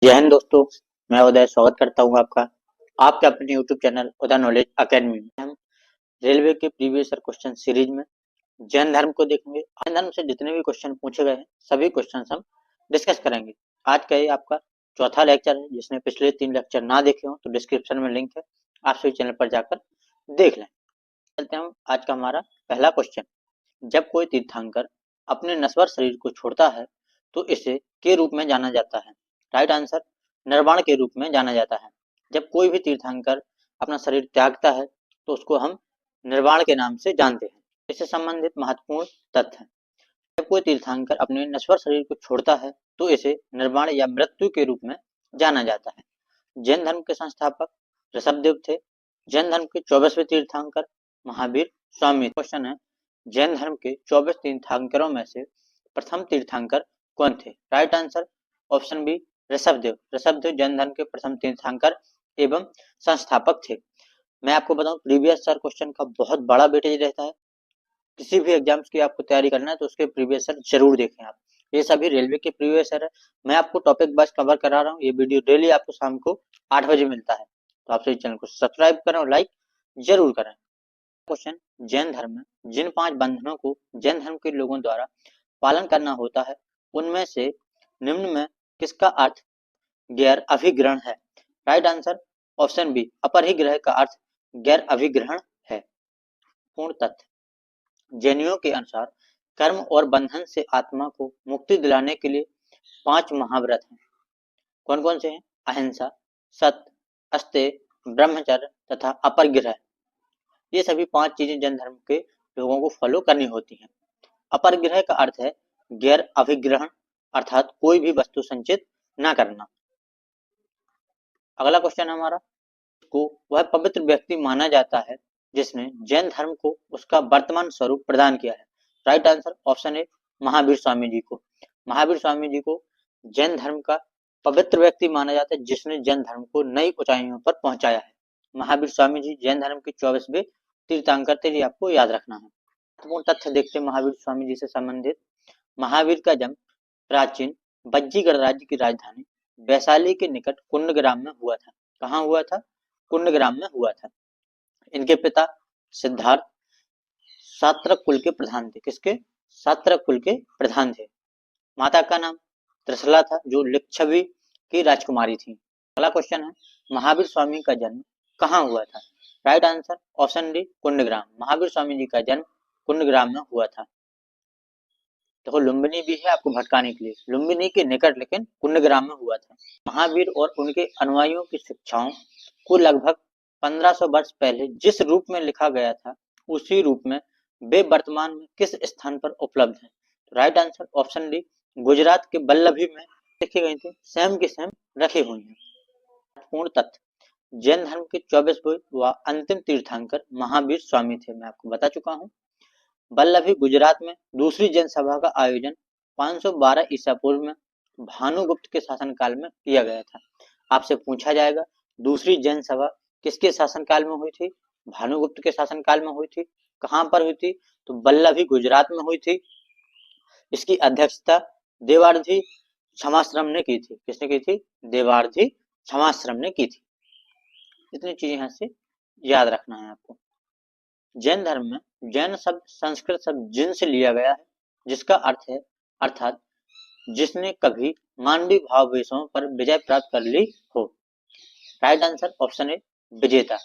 जय हिंद दोस्तों, मैं उदय स्वागत करता हूँ आपका आपके अपने YouTube चैनल उदय नॉलेज अकेडमी में। हम रेलवे के प्रीवियस ईयर क्वेश्चन सीरीज में जैन धर्म को देखेंगे। जैन धर्म से जितने भी क्वेश्चन पूछे गए हैं सभी क्वेश्चन हम डिस्कस करेंगे। आज का ये आपका चौथा लेक्चर है। जिसने पिछले 3 लेक्चर ना देखे हो तो डिस्क्रिप्शन में लिंक है, आप सभी चैनल पर जाकर देख लें। चलते हैं आज का हमारा पहला क्वेश्चन। जब कोई तीर्थंकर अपने नश्वर शरीर को छोड़ता है तो इसे के रूप में जाना जाता है? राइट आंसर निर्वाण के रूप में जाना जाता है। जब कोई भी तीर्थंकर अपना शरीर त्यागता है तो उसको हम निर्वाण के नाम से जानते हैं। इससे संबंधित महत्वपूर्ण तथ्य है। जब कोई तीर्थंकर अपने नश्वर शरीर को छोड़ता है तो इसे निर्वाण या मृत्यु के रूप में जाना जाता है। जैन धर्म के संस्थापक ऋषभदेव थे। जैन धर्म के 24वें तीर्थंकर महावीर स्वामी। क्वेश्चन है, जैन धर्म के 24 तीर्थंकरों में से प्रथम तीर्थंकर कौन थे? Right answer option B Rishabhdev. Rishabhdev Jain धर्म के प्रथम तीर्थंकर एवं संस्थापक थे। मैं आपको बताऊं, प्रीवियस ईयर क्वेश्चन का बहुत बड़ा वेटेज रहता है। किसी भी एग्जाम्स की आपको तैयारी करना है तो उसके प्रीवियस ईयर जरूर देखें आप। ये सभी रेलवे के प्रीवियस ईयर है। मैं आपको टॉपिक वाइज कवर करा रहा हूँ। ये वीडियो डेली आपको शाम को 8 बजे मिलता है। तो आप सभी चैनल को सब्सक्राइब करें और लाइक जरूर करें। क्वेश्चन, जैन धर्म में जिन 5 बंधनों को जैन धर्म के लोगों द्वारा पालन करना होता है उनमें से निम्न में किसका अर्थ गैर अभिग्रहण है? राइट आंसर ऑप्शन बी अपरिग्रह का अर्थ गैर अभिग्रहण है। पूर्ण तथ्य, जैनियों के अनुसार कर्म और बंधन से आत्मा को मुक्ति दिलाने के लिए 5 महाव्रत हैं। कौन कौन से हैं? अहिंसा, सत्य, अस्तेय, ब्रह्मचर्य तथा अपरिग्रह। ये सभी 5 चीजें जैन धर्म के लोगों को फॉलो करनी होती हैं। अपरिग्रह का अर्थ है गैर अभिग्रहण, अर्थात कोई भी वस्तु संचित न करना। अगला क्वेश्चन हमारा, को वह पवित्र व्यक्ति माना जाता है जिसने जैन धर्म को उसका वर्तमान स्वरूप प्रदान किया है? Right answer option A Mahavir Swami ji को। महावीर स्वामी जी को जैन धर्म का पवित्र व्यक्ति माना जाता है जिसने जैन धर्म को नई ऊंचाइयों पर पहुंचाया है। महावीर स्वामी जी जैन धर्म के 24वें तीर्थंकर थे। ये आपको याद रखना है। महत्वपूर्ण तथ्य देखते हैं महावीर स्वामी जी से संबंधित। महावीर का जन्म प्राचीन बज्जीगढ़ राज्य की राजधानी वैशाली के निकट कुंडग्राम में हुआ था। कहाँ हुआ था? कुंडग्राम में हुआ था। इनके पिता सिद्धार्थ सात्रक कुल के प्रधान थे। किसके? सात्रक कुल के प्रधान थे। माता का नाम त्रिशला था जो लिच्छवी की राजकुमारी थी। अगला क्वेश्चन है, महावीर स्वामी का जन्म कहाँ हुआ था? Right answer option D Kundagram. Mahavir Swami ji का जन्म कुंडग्राम में हुआ था। देखो लुम्बिनी भी है आपको भटकाने के लिए, लुम्बिनी के निकट लेकिन कुंडग्राम में हुआ था। महावीर और उनके अनुयायियों की शिक्षाओं को लगभग 1500 वर्ष पहले जिस रूप में लिखा गया था उसी रूप में वे वर्तमान में किस स्थान पर उपलब्ध है? Right answer option D Gujarat के वल्लभी में लिखी गई थी, सेम के सेम रखी हुई है। पूर्ण तथ्य, जैन धर्म के 24वें व अंतिम तीर्थंकर महावीर स्वामी थे। मैं आपको बता चुका हूँ। वल्लभी गुजरात में दूसरी जैन सभा का आयोजन 512 ईसा पूर्व में भानुगुप्त के शासनकाल में किया गया था। आपसे पूछा जाएगा दूसरी जैन सभा किसके शासनकाल में हुई थी? भानुगुप्त के शासनकाल में हुई थी। कहाँ पर हुई थी? तो वल्लभी गुजरात में हुई थी। इसकी अध्यक्षता देवार्धी क्षमाश्रम ने की थी। किसने की थी? देवार्धी क्षमाश्रम ने की थी। इतनी चीजें यहाँ से याद रखना है आपको। जैन धर्म में जैन शब्द संस्कृत शब्द जिन से लिया गया है जिसका अर्थ है अर्थात जिसने कभी मानवीय भावावेशों पर विजय प्राप्त कर ली हो। राइट आंसर ऑप्शन ए विजेता।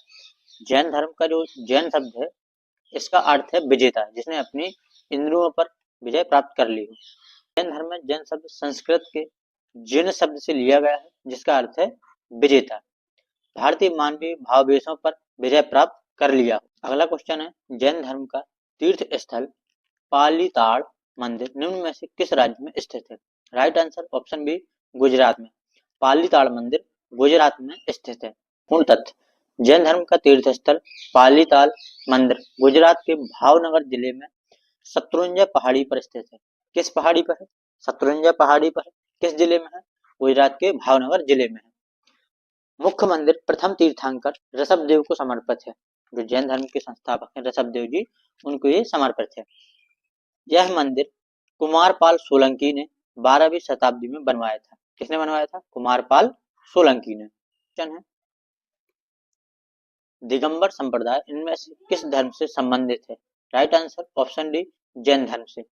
जैन धर्म का जो जैन शब्द है इसका अर्थ है विजेता, जिसने अपनी इंद्रियों पर विजय प्राप्त कर ली हो। जैन धर्म में जैन शब्द संस्कृत के जिन शब्द से लिया गया है जिसका अर्थ है विजेता। भारतीय मानवीय भावावेशों पर विजय प्राप्त कर लिया। अगला क्वेश्चन है, जैन धर्म का तीर्थ स्थल पालीताल मंदिर निम्न में से किस राज्य में स्थित है? Right answer option B Gujarat में। पालीताल मंदिर गुजरात में स्थित है। पूर्ण तथ्य, जैन धर्म का तीर्थ स्थल पालीताल मंदिर गुजरात के भावनगर जिले में शत्रुंजय पहाड़ी पर स्थित है। किस पहाड़ी पर है? शत्रुंजय पहाड़ी पर है। किस जिले में है? गुजरात के भावनगर जिले में है। मुख्य मंदिर प्रथम तीर्थंकर ऋषभदेव को समर्पित है। जो जैन धर्म के संस्थापक हैं ऋषभदेव जी, उनको ये समर्पित है। यह मंदिर कुमारपाल सोलंकी ने 12वीं शताब्दी में बनवाया था। किसने बनवाया था? कुमारपाल सोलंकी ने। क्वेश्चन है, दिगंबर संप्रदाय इनमें से किस धर्म से संबंधित है? Right answer option D, Jain धर्म से।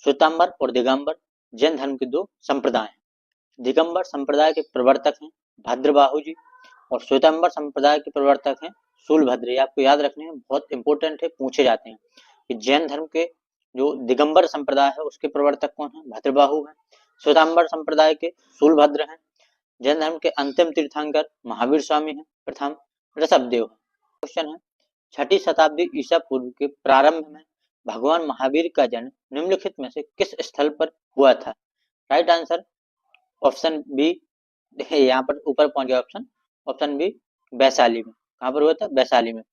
श्वेतांबर और दिगंबर जैन धर्म के दो संप्रदाय हैं। दिगंबर संप्रदाय के प्रवर्तक हैं भद्रबाहु जी, और श्वेतांबर संप्रदाय के प्रवर्तक हैं शूलभद्र। ये आपको याद रखने हैं, बहुत इंपॉर्टेंट है, पूछे जाते हैं कि जैन धर्म के जो दिगंबर संप्रदाय है उसके प्रवर्तक कौन है? भद्रबाहु है। श्वेतांबर संप्रदाय के शूलभद्र हैं। जैन धर्म के अंतिम तीर्थंकर महावीर स्वामी हैं। प्रथम ऋषभदेव है। क्वेश्चन है, छठी शताब्दी ईसा पूर्व के प्रारंभ में भगवान महावीर का जन्म निम्नलिखित में से किस स्थल पर हुआ था? राइट आंसर ऑप्शन बी, यहाँ पर ऊपर पहुंच गया ऑप्शन, ऑप्शन बी वैशाली में। कहाँ पर हुआ था? वैशाली में।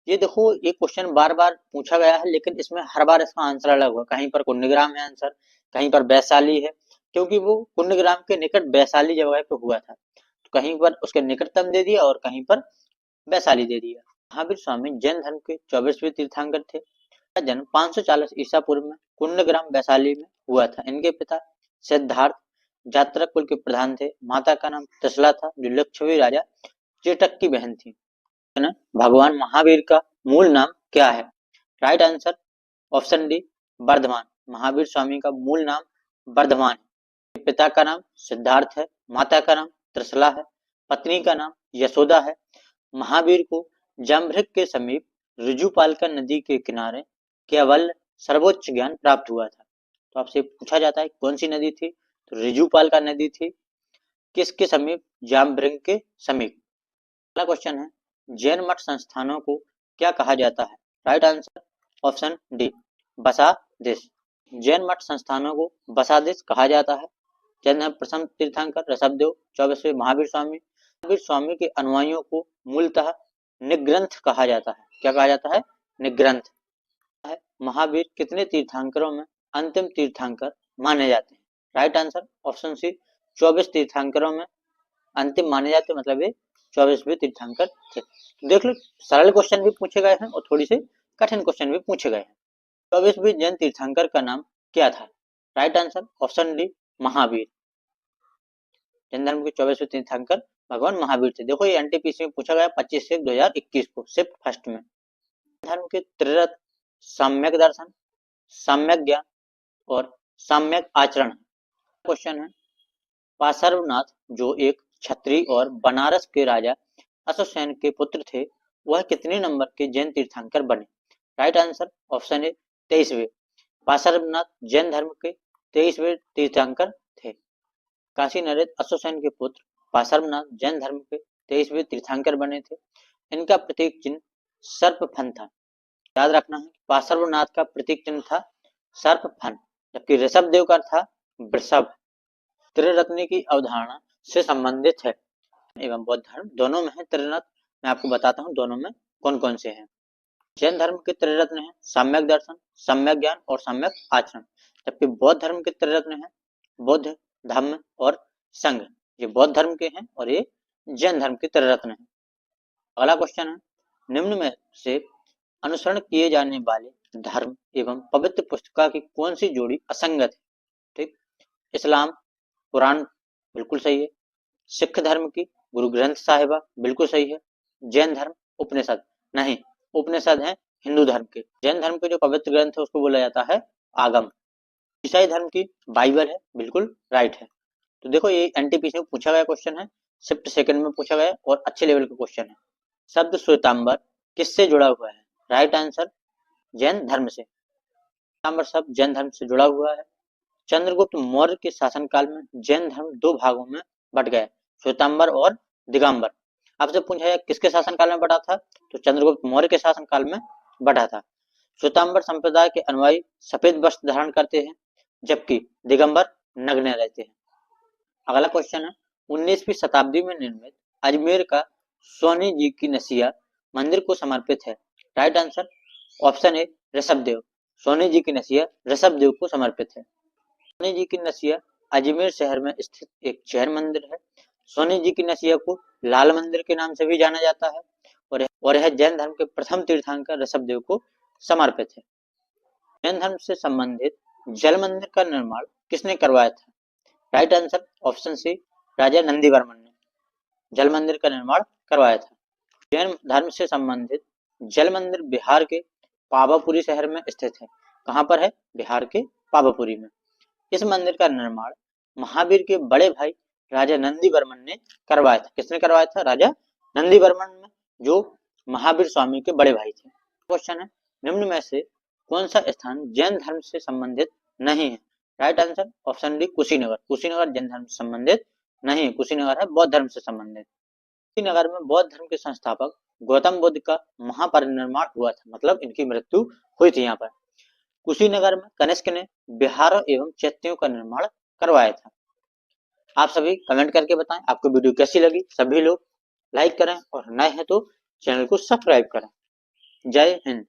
ये देखो, ये क्वेश्चन बार बार पूछा गया है, लेकिन इसमें हर बार इसका आंसर अलग हुआ। कहीं पर कुंडग्राम है आंसर, कहीं पर वैशाली है, क्योंकि वो कुंडग्राम के निकट वैशाली जगह पे हुआ था। तो कहीं पर उसके निकटतम दे दिया और कहीं पर वैशाली दे दिया। महावीर स्वामी जैन धर्म के 24वें तीर्थंकर थे। इनका जन्म 540 ईसा पूर्व में कुंडग्राम वैशाली में हुआ था। इनके पिता सिद्धार्थ जात्रा कुल के प्रधान थे। माता का नाम त्रिशला था, जो लिच्छवी राजा चेटक की बहन थी। भगवान महावीर का मूल नाम क्या है? Right answer option D, Vardhaman. Mahavir Swami का मूल नाम वर्धमान है। पिता का नाम सिद्धार्थ है, माता का नाम त्रिशला है, पत्नी का नाम यशोदा है। महावीर को जाम्भृग के समीप ऋजुपालिका नदी के किनारे केवल सर्वोच्च ज्ञान प्राप्त हुआ था। तो आपसे पूछा जाता है कौन सी नदी थी? तो ऋजुपालिका नदी थी। किसके समीप? जाम्भृग के समीप। अगला क्वेश्चन है, जैन मठ संस्थानों को क्या कहा जाता है? राइट आंसर ऑप्शन डी, बसादेश। जैन मठ संस्थानों को बसादेश कहा जाता है। जैन धर्म प्रथम तीर्थंकर ऋषभदेव, 24वें महावीर स्वामी। महावीर स्वामी के अनुयायियों को मूलतः निग्रंथ कहा जाता है। क्या कहा जाता है? निग्रंथ। महावीर कितने तीर्थंकरों में अंतिम तीर्थंकर माने जाते हैं? राइट आंसर ऑप्शन सी, 24 तीर्थंकरों में अंतिम माने जाते, मतलब ये 24वें तीर्थंकर थे। देख लो, सरल क्वेश्चन भी पूछे गए हैं और थोड़ी से कठिन क्वेश्चन भी पूछे गए हैं। 24वें जैन तीर्थंकर का नाम क्या था? Right answer option D, Mahavir. Jain धर्म के 24वें तीर्थंकर भगवान महावीर थे। देखो, ये एनटीपीसी में पूछा गया 25/1/2021 को, शिफ्ट फर्स्ट में। धर्म के त्रिरत्न सम्यक दर्शन, सम्यक ज्ञान और सम्यक आचरण। क्वेश्चन है, पार्श्वनाथ जो एक क्षत्रिय और बनारस के राजा अशोकसेन के पुत्र थे, वह कितने नंबर के जैन तीर्थंकर बने? राइट आंसर ऑप्शन ए, 23वें। पार्श्वनाथ जैन धर्म के 23वें तीर्थंकर थे। काशी नरेश अशोकसेन के पुत्र पार्श्वनाथ जैन धर्म के 23वें तीर्थंकर बने थे। इनका प्रतीक चिन्ह सर्पफन था। याद रखना है, पार्श्वनाथ का प्रतीक चिन्ह था सर्पफन, जबकि ऋषभदेव का था वृषभ। त्रिरत्न की अवधारणा से संबंधित है एवं बौद्ध धर्म दोनों में है त्रिरत्न। मैं आपको बताता हूँ दोनों में कौन कौन से हैं। जैन धर्म के त्रिरत्न है सम्यक दर्शन, सम्यक ज्ञान और सम्यक आचरण, जबकि बौद्ध धर्म के त्रिरत्न है बुद्ध, धम्म और संघ। ये बौद्ध धर्म के हैं और ये जैन धर्म के त्रिरत्न है। अगला क्वेश्चन है, निम्न में से अनुसरण किए जाने वाले धर्म एवं पवित्र पुस्तका की कौन सी जोड़ी असंगत है? ठीक, इस्लाम कुरान बिल्कुल सही है, सिख धर्म की गुरु ग्रंथ साहिबा बिल्कुल सही है, जैन धर्म उपनिषद नहीं, उपनिषद है हिंदू धर्म के। जैन धर्म के जो पवित्र ग्रंथ है उसको बोला जाता है आगम। ईसाई धर्म की बाइबल है, बिल्कुल राइट है। तो देखो, ये एनटीपीसी में पूछा गया क्वेश्चन है, शिफ्ट सेकंड में पूछा गया और अच्छे लेवल का क्वेश्चन है। शब्द श्वेतांबर किससे जुड़ा हुआ है? राइट आंसर जैन धर्म से। श्वेतांबर शब्द जैन धर्म से जुड़ा हुआ है। चंद्रगुप्त मौर्य के शासनकाल में जैन धर्म दो भागों में बट गया, श्वेतांबर और दिगंबर। आपसे पूछा है किसके शासनकाल में बटा था? तो चंद्रगुप्त मौर्य के शासनकाल में बटा था। श्वेतांबर संप्रदाय के अनुयायी सफेद वस्त्र धारण करते हैं, जबकि दिगंबर नग्न रहते हैं। अगला क्वेश्चन है, 19वीं शताब्दी में निर्मित अजमेर का सोनी जी की नसिया मंदिर को समर्पित है। Right answer option A, Rishabhdev. Soni ji की नसिया ऋषभदेव को समर्पित है। सोनी जी की नसिया अजमेर शहर में स्थित एक जैन मंदिर है। सोनी जी की नसिया को लाल मंदिर के नाम से भी जाना जाता है और यह जैन धर्म के प्रथम तीर्थंकर ऋषभदेव को समर्पित है। जैन धर्म से संबंधित जल मंदिर का निर्माण किसने करवाया था? राइट आंसर ऑप्शन सी, राजा नंदी वर्मन ने जल मंदिर का निर्माण करवाया था। जैन धर्म से संबंधित जल मंदिर बिहार के पावापुरी शहर में स्थित है। कहाँ पर है? बिहार के पावापुरी में। इस मंदिर का निर्माण महावीर के बड़े भाई राजा नंदी वर्मन ने करवाया था। किसने करवाया था? राजा नंदी वर्मन ने, जो महावीर स्वामी के बड़े भाई थे। क्वेश्चन है, निम्न में से कौन सा स्थान जैन धर्म से संबंधित नहीं है? Right answer option D, Kushinagar. Kushinagar Jain धर्म से संबंधित नहीं है, कुशीनगर है बौद्ध धर्म से संबंधित। कुशीनगर में बौद्ध धर्म के संस्थापक गौतम बुद्ध का महापरिनिर्वाण हुआ था, मतलब इनकी मृत्यु हुई थी यहाँ पर। कुशीनगर में कनिष्क ने बिहारों एवं चैत्यों का निर्माण करवाया था। आप सभी कमेंट करके बताएं आपको वीडियो कैसी लगी। सभी लोग लाइक करें और नए हैं तो चैनल को सब्सक्राइब करें। जय हिंद।